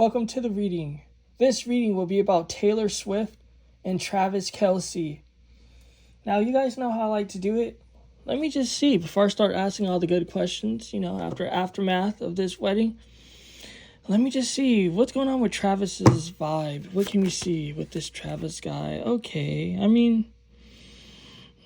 welcome to the reading. This reading will be about Taylor Swift and Travis Kelce. Now, you guys know how I like to do it. Let me just see, before I start asking all the good questions, after aftermath of this wedding, let me just see what's going on with Travis's vibe. What can we see with this Travis guy? Okay, I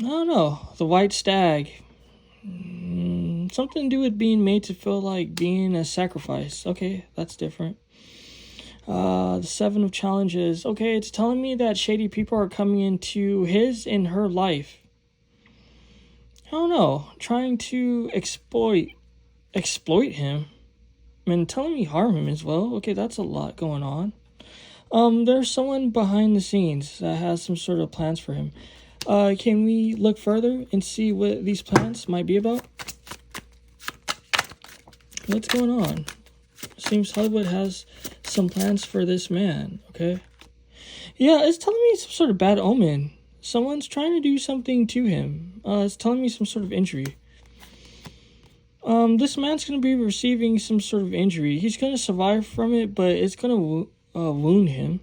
don't know. The white stag. Something to do with being made to feel like being a sacrifice. Okay, that's different. The 7 of challenges. Okay, it's telling me that shady people are coming into his and her life. I don't know. Trying to exploit him. And telling me harm him as well. Okay, that's a lot going on. There's someone behind the scenes that has some sort of plans for him. Can we look further and see what these plans might be about? What's going on? Seems Hollywood has some plans for this man, okay? Yeah, it's telling me some sort of bad omen. Someone's trying to do something to him. It's telling me some sort of injury. This man's going to be receiving some sort of injury. He's going to survive from it, but it's going to wound him.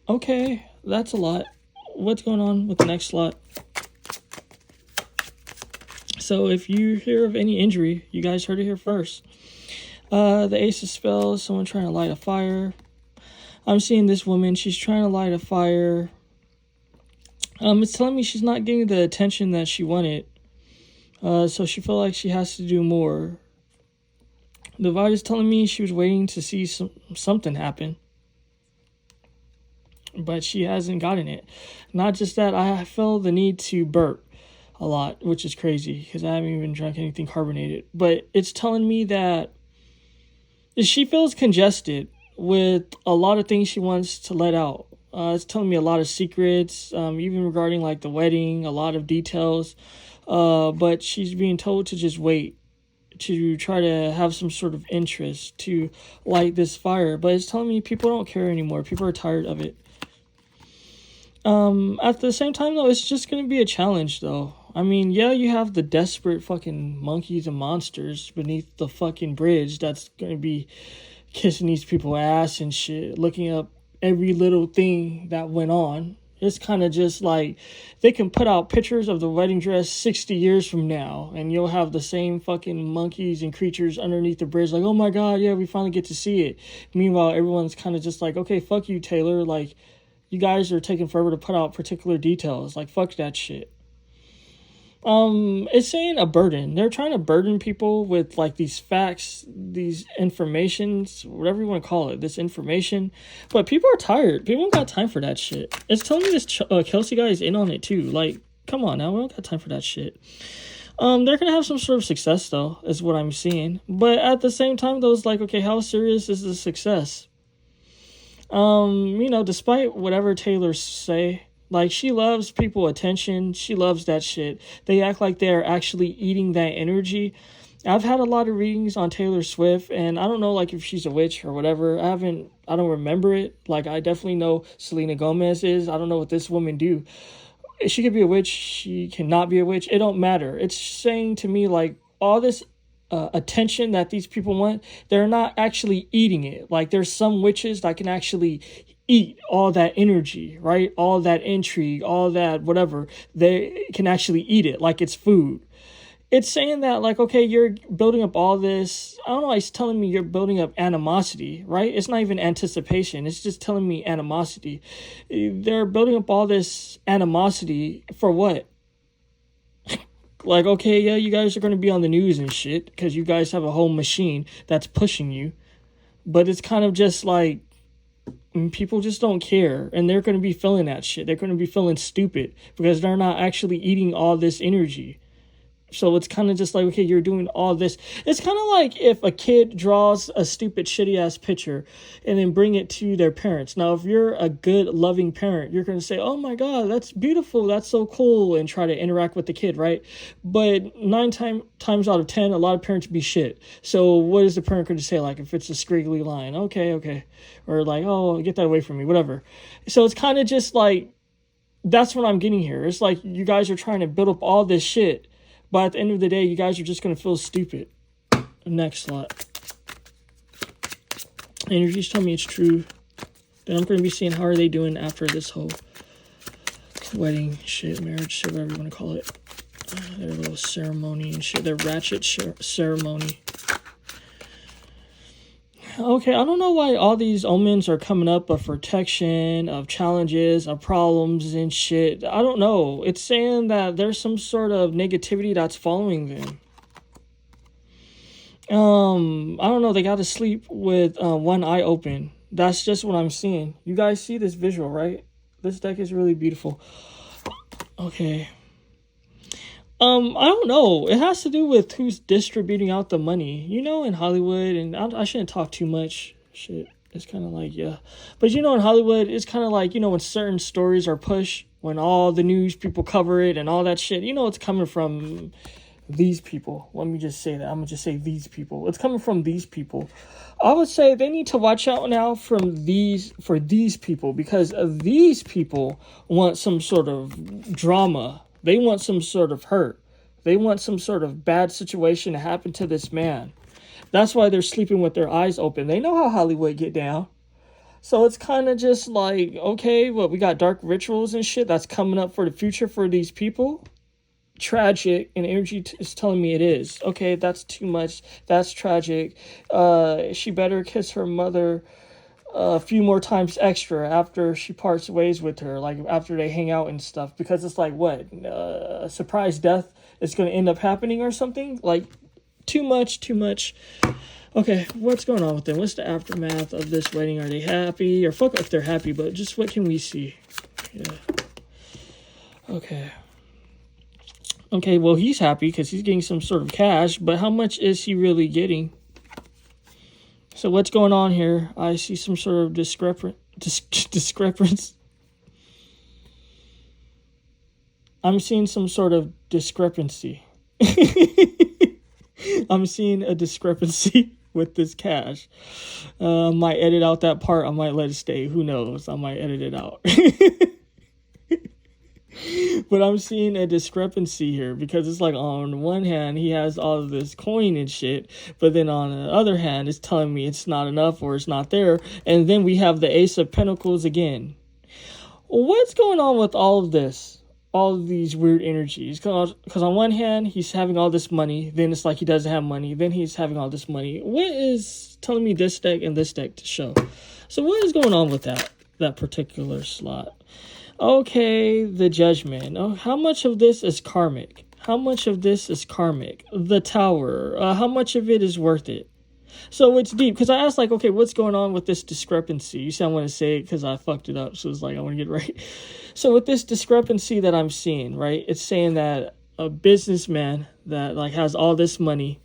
Okay, that's a lot. What's going on with the next slot? So if you hear of any injury, you guys heard it here first. The Ace of Spells, someone trying to light a fire. I'm seeing this woman, she's trying to light a fire. It's telling me she's not getting the attention that she wanted. So she felt like she has to do more. The vibe is telling me she was waiting to see something happen. But she hasn't gotten it. Not just that, I feel the need to burp a lot, which is crazy because I haven't even drank anything carbonated. But it's telling me that she feels congested with a lot of things she wants to let out. It's telling me a lot of secrets, even regarding like the wedding, a lot of details. But she's being told to just wait, to try to have some sort of interest, to light this fire. But it's telling me people don't care anymore. People are tired of it. At the same time, though, it's just going to be a challenge, though. Yeah, you have the desperate fucking monkeys and monsters beneath the fucking bridge that's going to be kissing these people's ass and shit, looking up every little thing that went on. It's kind of just like they can put out pictures of the wedding dress 60 years from now, and you'll have the same fucking monkeys and creatures underneath the bridge like, oh my god, yeah, we finally get to see it. Meanwhile, everyone's kind of just like, okay, fuck you, Taylor. Like, you guys are taking forever to put out particular details. Like, fuck that shit. It's saying a burden. They're trying to burden people with like these facts, these informations, whatever you want to call it, this information. But people are tired. People don't got time for that shit. It's telling me this Kelce guy is in on it too. Like, come on now, we don't got time for that shit. They're gonna have some sort of success though, is what I'm seeing. But at the same time, though, it's like, okay, how serious is the success? Despite whatever Taylor say, like, she loves people attention. She loves that shit. They act like they're actually eating that energy. I've had a lot of readings on Taylor Swift, and I don't know, like, if she's a witch or whatever. I don't remember it. Like, I definitely know Selena Gomez is. I don't know what this woman do. She could be a witch. She cannot be a witch. It don't matter. It's saying to me, like, all this attention that these people want, they're not actually eating it. Like, there's some witches that can actually eat all that energy, right? All that intrigue, all that whatever. They can actually eat it like it's food. It's saying that, like, okay, you're building up all this. I don't know. It's telling me you're building up animosity, right? It's not even anticipation. It's just telling me animosity. They're building up all this animosity for what? Like, okay, yeah, you guys are going to be on the news and shit because you guys have a whole machine that's pushing you. But it's kind of just like, people just don't care, and they're going to be feeling that shit. They're going to be feeling stupid because they're not actually eating all this energy. So it's kind of just like, okay, you're doing all this. It's kind of like if a kid draws a stupid, shitty-ass picture and then bring it to their parents. Now, if you're a good, loving parent, you're going to say, oh my God, that's beautiful, that's so cool, and try to interact with the kid, right? But 9 times out of 10, a lot of parents be shit. So what is the parent going to say? Like, if it's a squiggly line, okay. Or like, oh, get that away from me, whatever. So it's kind of just like, that's what I'm getting here. It's like you guys are trying to build up all this shit, but at the end of the day, you guys are just going to feel stupid. Next slot. Energies tell me it's true. Then I'm going to be seeing how are they doing after this whole wedding shit, marriage shit, whatever you want to call it. Their little ceremony and shit, their ratchet ceremony. Okay, I don't know why all these omens are coming up of protection, of challenges, of problems and shit. I don't know. It's saying that there's some sort of negativity that's following them. I don't know. They got to sleep with one eye open. That's just what I'm seeing. You guys see this visual, right? This deck is really beautiful. Okay. I don't know. It has to do with who's distributing out the money. You know, in Hollywood, and I shouldn't talk too much. Shit, it's kind of like, yeah. But you know, in Hollywood, it's kind of like, you know, when certain stories are pushed, when all the news people cover it and all that shit, you know, it's coming from these people. Let me just say that. I'm going to just say these people. It's coming from these people. I would say they need to watch out now for these people, because these people want some sort of drama. They want some sort of hurt. They want some sort of bad situation to happen to this man. That's why they're sleeping with their eyes open. They know how Hollywood get down. So it's kind of just like, okay, well, we got dark rituals and shit that's coming up for the future for these people. Tragic, and energy is telling me it is. Okay, that's too much. That's tragic. She better kiss her mother a few more times extra after she parts ways with her, like after they hang out and stuff, because it's like, what, a surprise death is going to end up happening or something? Like, too much. Okay, what's going on with them? What's the aftermath of this wedding? Are they happy? Or fuck if they're happy, but just what can we see? Yeah. Okay, well, he's happy because he's getting some sort of cash, but how much is he really getting? So what's going on here? I see some sort of discrepancy. I'm seeing some sort of discrepancy. I'm seeing a discrepancy with this cash. I might edit out that part. I might let it stay. Who knows? I might edit it out. But I'm seeing a discrepancy here, because it's like, on one hand, he has all of this coin and shit, but then on the other hand, it's telling me it's not enough or it's not there. And then we have the Ace of Pentacles again. What's going on with all of this? All of these weird energies? Because on one hand, he's having all this money. Then it's like he doesn't have money. Then he's having all this money. What is telling me this deck and this deck to show? So what is going on with that particular slot? Okay, the Judgment. Oh, how much of this is karmic? How much of this is karmic? The Tower. How much of it is worth it? So it's deep, because I asked, like, okay, what's going on with this discrepancy? You see, I want to say it because I fucked it up, so it's like I want to get it right. So with this discrepancy that I'm seeing, right, it's saying that a businessman that, like, has all this money,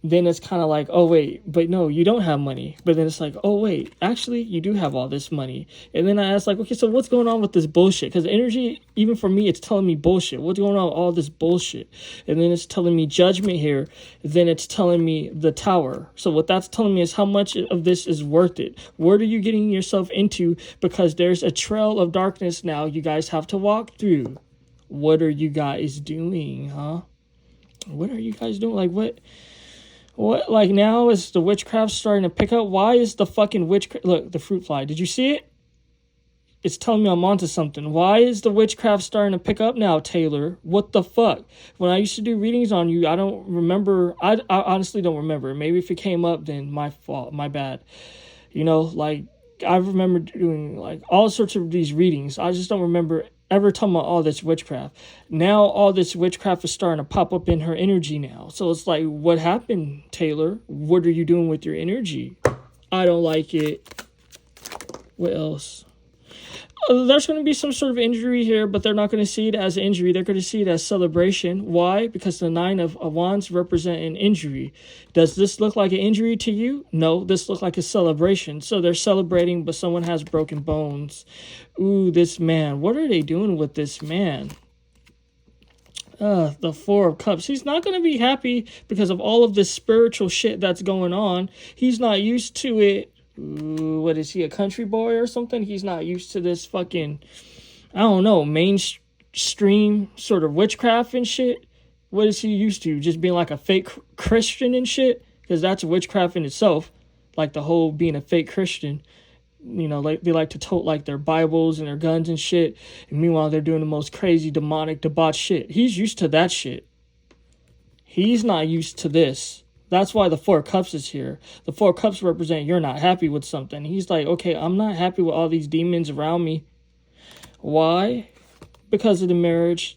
then it's kind of like, oh, wait, but no, you don't have money. But then it's like, oh, wait, actually, you do have all this money. And then I asked, like, okay, so what's going on with this bullshit? Because energy, even for me, it's telling me bullshit. What's going on with all this bullshit? And then it's telling me Judgment here. Then it's telling me the Tower. So what that's telling me is how much of this is worth it. What are you getting yourself into? Because there's a trail of darkness now you guys have to walk through. What are you guys doing, huh? What are you guys doing? Like, what, like, now is the witchcraft starting to pick up? Why is the fucking witchcraft... Look, the fruit fly. Did you see it? It's telling me I'm onto something. Why is the witchcraft starting to pick up now, Taylor? What the fuck? When I used to do readings on you, I don't remember. I honestly don't remember. Maybe if it came up, then my fault. My bad. You know, like, I remember doing, like, all sorts of these readings. I just don't remember ever talking about all this witchcraft. Now all this witchcraft is starting to pop up in her energy now. So it's like, what happened, Taylor? What are you doing with your energy? I don't like it. What else? There's going to be some sort of injury here, but they're not going to see it as an injury. They're going to see it as celebration. Why? Because the Nine of Wands represent an injury. Does this look like an injury to you? No, this looks like a celebration. So they're celebrating, but someone has broken bones. Ooh, this man. What are they doing with this man? The Four of Cups. He's not going to be happy because of all of this spiritual shit that's going on. He's not used to it. Ooh, what is he, a country boy or something? He's not used to this fucking, I don't know, mainstream sort of witchcraft and shit. What is he used to? Just being like a fake Christian and shit? Because that's witchcraft in itself. like the whole being a fake Christian. You know, like they like to tote like their Bibles and their guns and shit. And meanwhile, they're doing the most crazy, demonic, debauched shit. He's used to that shit. He's not used to this. That's why the Four Cups is here. The Four Cups represent you're not happy with something. He's like, okay, I'm not happy with all these demons around me. Why? Because of the marriage.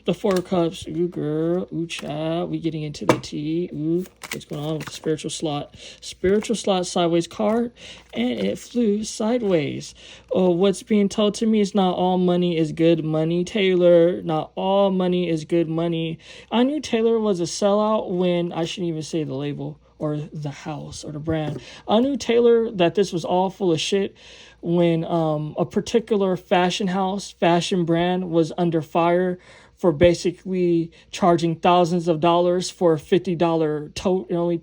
The Four Cups. Ooh, girl. Ooh, child. We getting into the tea. Ooh, what's going on with the spiritual slot? Spiritual slot sideways card, and it flew sideways. Oh, what's being told to me is not all money is good money, Taylor. Not all money is good money. I knew Taylor was a sellout when I shouldn't even say the label or the house or the brand. I knew Taylor that this was all full of shit when a particular fashion house, fashion brand was under fire for basically charging thousands of dollars for a $50 tote. It only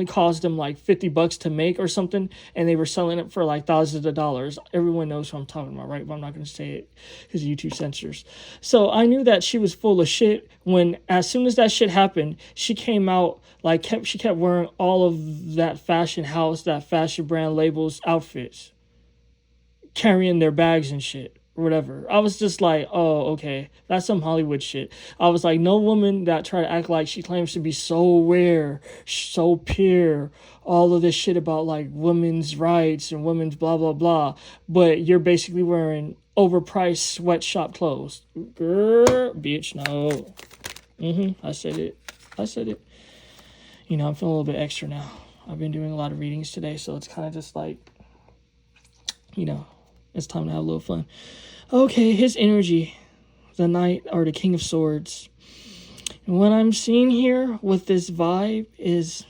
cost them like $50 to make or something, and they were selling it for like thousands of dollars. Everyone knows what I'm talking about, right? But I'm not going to say it because YouTube censors. So I knew that she was full of shit when, as soon as that shit happened, she came out like she kept wearing all of that fashion house, that fashion brand labels outfits, carrying their bags and shit. Whatever. I was just like, oh, okay, that's some Hollywood shit. I was like, no woman that try to act like she claims to be so aware, so pure, all of this shit about like women's rights and women's blah blah blah, but you're basically wearing overpriced sweatshop clothes. Girl, bitch, no. I said it. You know, I'm feeling a little bit extra now. I've been doing a lot of readings today, so it's kind of just like, you know, it's time to have a little fun. Okay, his energy, the Knight or the King of Swords. And what I'm seeing here with this vibe is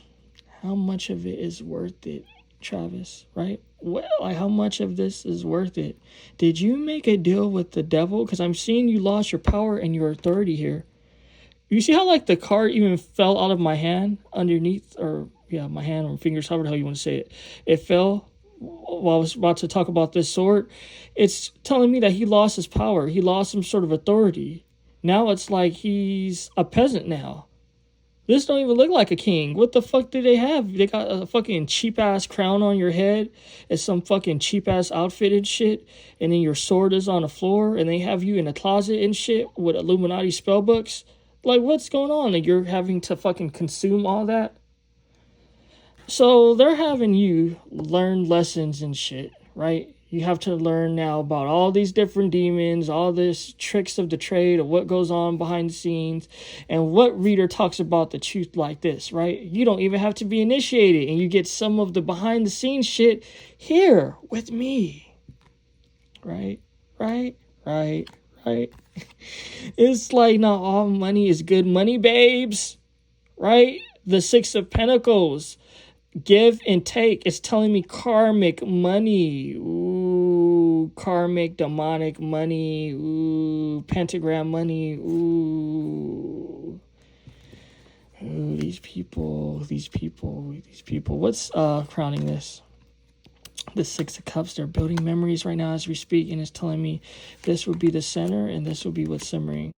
how much of it is worth it, Travis, right? Well, like how much of this is worth it? Did you make a deal with the devil? Because I'm seeing you lost your power and your authority here. You see how like the card even fell out of my hand underneath, or yeah, my hand or fingers, however the hell you want to say it. It fell while I was about to talk about this sword. It's telling me that he lost his power. He lost some sort of authority. Now it's like he's a peasant now. This don't even look like a king. What the fuck do they have? They got a fucking cheap-ass crown on your head and some fucking cheap-ass outfit and shit, and then your sword is on the floor, and they have you in a closet and shit with Illuminati spellbooks. Like, what's going on? Like, you're having to fucking consume all that? So they're having you learn lessons and shit, right? You have to learn now about all these different demons, all this tricks of the trade of what goes on behind the scenes, and what reader talks about the truth like this, right? You don't even have to be initiated, and you get some of the behind the scenes shit here with me, right? It's like not all money is good money, babes, right? The Six of Pentacles. Give and take. It's telling me karmic money. Ooh, karmic, demonic money. Ooh, pentagram money. Ooh, these people. What's crowning this? The Six of Cups. They're building memories right now as we speak, and it's telling me this would be the center, and this will be what's simmering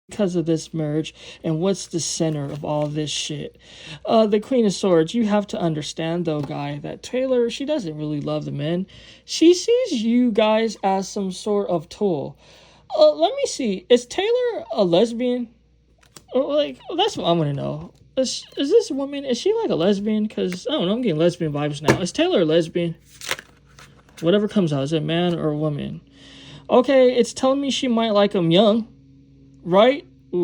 because of this merge. And what's the center of all this shit? The Queen of Swords. You have to understand though, guy, that Taylor, she doesn't really love the men. She sees you guys as some sort of tool. Let me see, is Taylor a lesbian? Like, that's what I want to know. Is this woman, is she like a lesbian? Because I don't know, I'm getting lesbian vibes now. Is Taylor a lesbian? Whatever comes out, is it a man or a woman? Okay, it's telling me she might like him young. Right? Ooh,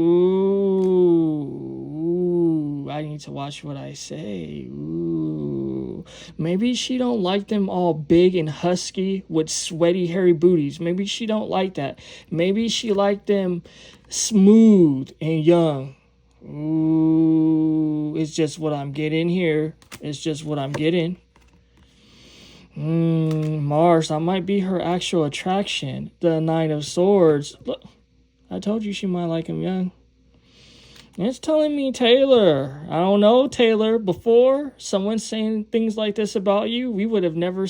I need to watch what I say. Ooh, maybe she don't like them all big and husky with sweaty, hairy booties. Maybe she don't like that. Maybe she like them smooth and young. Ooh, it's just what I'm getting here. It's just what I'm getting. Mars, that might be her actual attraction. The Knight of Swords. Look, I told you she might like him young. It's telling me Taylor. I don't know, Taylor. Before someone saying things like this about you, we would have never.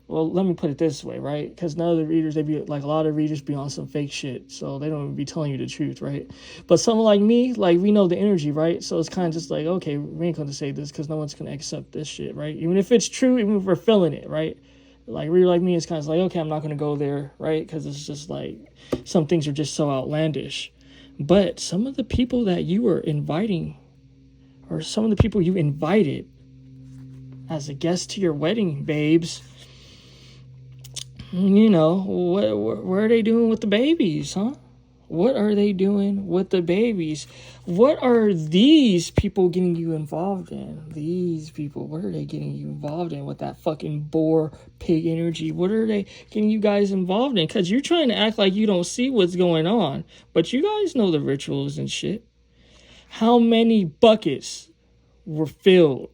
Well, let me put it this way, right? Because none of the readers, they be like, a lot of readers be on some fake shit, so they don't even be telling you the truth, right? But someone like me, like, we know the energy, right? So it's kind of just like, okay, we ain't gonna say this because no one's gonna accept this shit, right? Even if it's true, even if we're feeling it, right? Like, a reader like me is kind of like, okay, I'm not gonna go there, right? Because it's just like some things are just so outlandish. But some of the people that you were inviting, or some of the people you invited as a guest to your wedding, babes, you know, what are they doing with the babies, huh? What are they doing with the babies? What are these people getting you involved in? These people, what are they getting you involved in with that fucking boar pig energy? What are they getting you guys involved in? Because you're trying to act like you don't see what's going on, but you guys know the rituals and shit. How many buckets were filled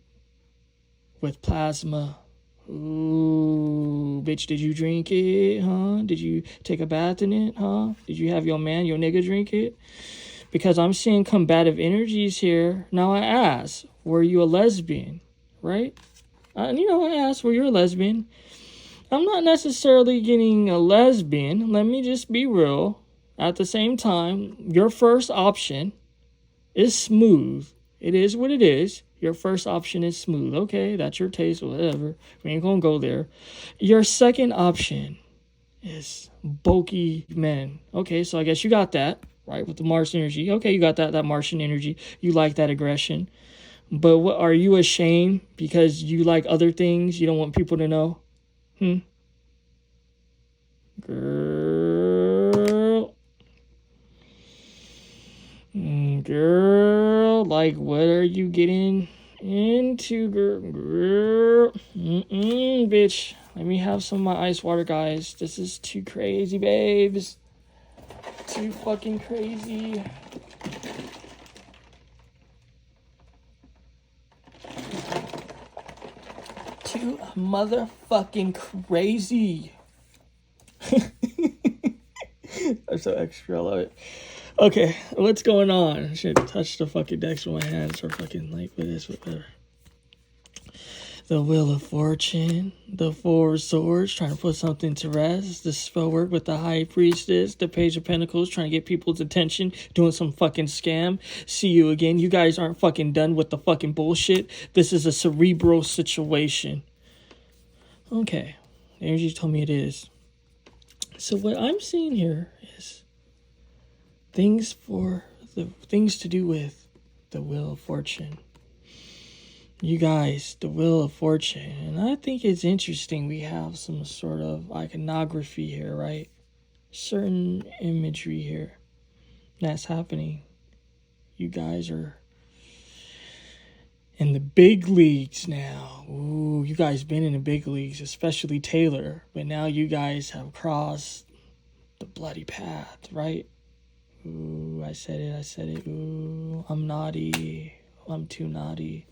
with plasma? Ooh, bitch, did you drink it, huh? Did you take a bath in it, huh? Did you have your man, your nigga drink it? Because I'm seeing combative energies here. Now I ask, were you a lesbian, right? I asked, were you a lesbian? I'm not necessarily getting a lesbian. Let me just be real. At the same time, your first option is smooth. It is what it is. Your first option is smooth. Okay, that's your taste, whatever. We ain't gonna go there. Your second option is bulky men. Okay, so I guess you got that, right, with the Mars energy. Okay, you got that Martian energy. You like that aggression. But what, are you ashamed because you like other things you don't want people to know? Girl, like, what are you getting into, girl? Bitch, let me have some of my ice water, guys. This is too crazy, babes. Too fucking crazy. Too motherfucking crazy. I'm so extra, I love it. Okay, what's going on? I should touch the fucking decks with my hands or fucking like with this, whatever. The Wheel of Fortune, the Four of Swords, trying to put something to rest. The spell work with the High Priestess, the Page of Pentacles, trying to get people's attention, doing some fucking scam. See you again. You guys aren't fucking done with the fucking bullshit. This is a cerebral situation. Okay, the energy told me it is. So what I'm seeing here is things to do with the Wheel of Fortune. You guys, the Wheel of Fortune. And I think it's interesting we have some sort of iconography here, right? Certain imagery here that's happening. You guys are in the big leagues now. Ooh, you guys been in the big leagues, especially Taylor. But now you guys have crossed the bloody path, right? Ooh, I said it. Ooh, I'm naughty. I'm too naughty.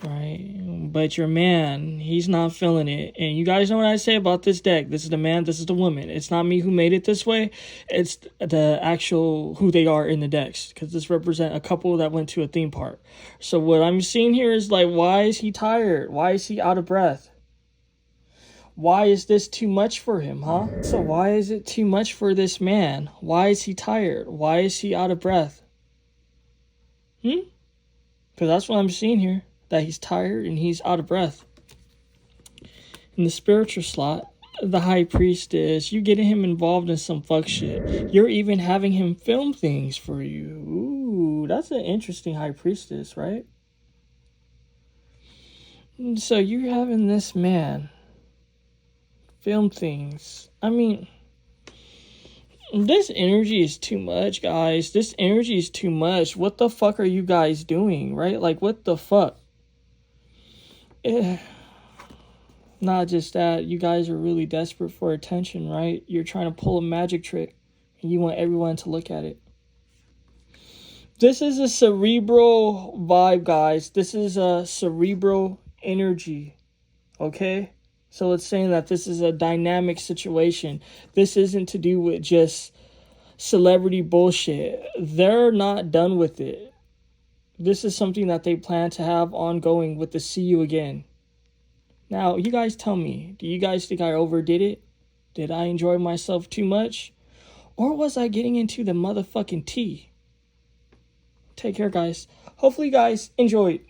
Right? But your man, he's not feeling it. And you guys know what I say about this deck. This is the man, this is the woman. It's not me who made it this way. It's the actual who they are in the decks. Because this represents a couple that went to a theme park. So what I'm seeing here is like, why is he tired? Why is he out of breath? Why is this too much for him, huh? So why is it too much for this man? Why is he tired? Why is he out of breath? Because that's what I'm seeing here. That he's tired and he's out of breath. In the spiritual slot, the High Priestess, you getting him involved in some fuck shit. You're even having him film things for you. Ooh, that's an interesting High Priestess, right? So you're having this man film things. I mean, this energy is too much, guys. This energy is too much. What the fuck are you guys doing, right? Like, what the fuck? Not just that, you guys are really desperate for attention, right? You're trying to pull a magic trick and you want everyone to look at it. This is a cerebral vibe, guys. This is a cerebral energy, okay? So it's saying that this is a dynamic situation. This isn't to do with just celebrity bullshit. They're not done with it. This is something that they plan to have ongoing with the See You Again. Now, you guys tell me, do you guys think I overdid it? Did I enjoy myself too much? Or was I getting into the motherfucking tea? Take care, guys. Hopefully you guys enjoyed.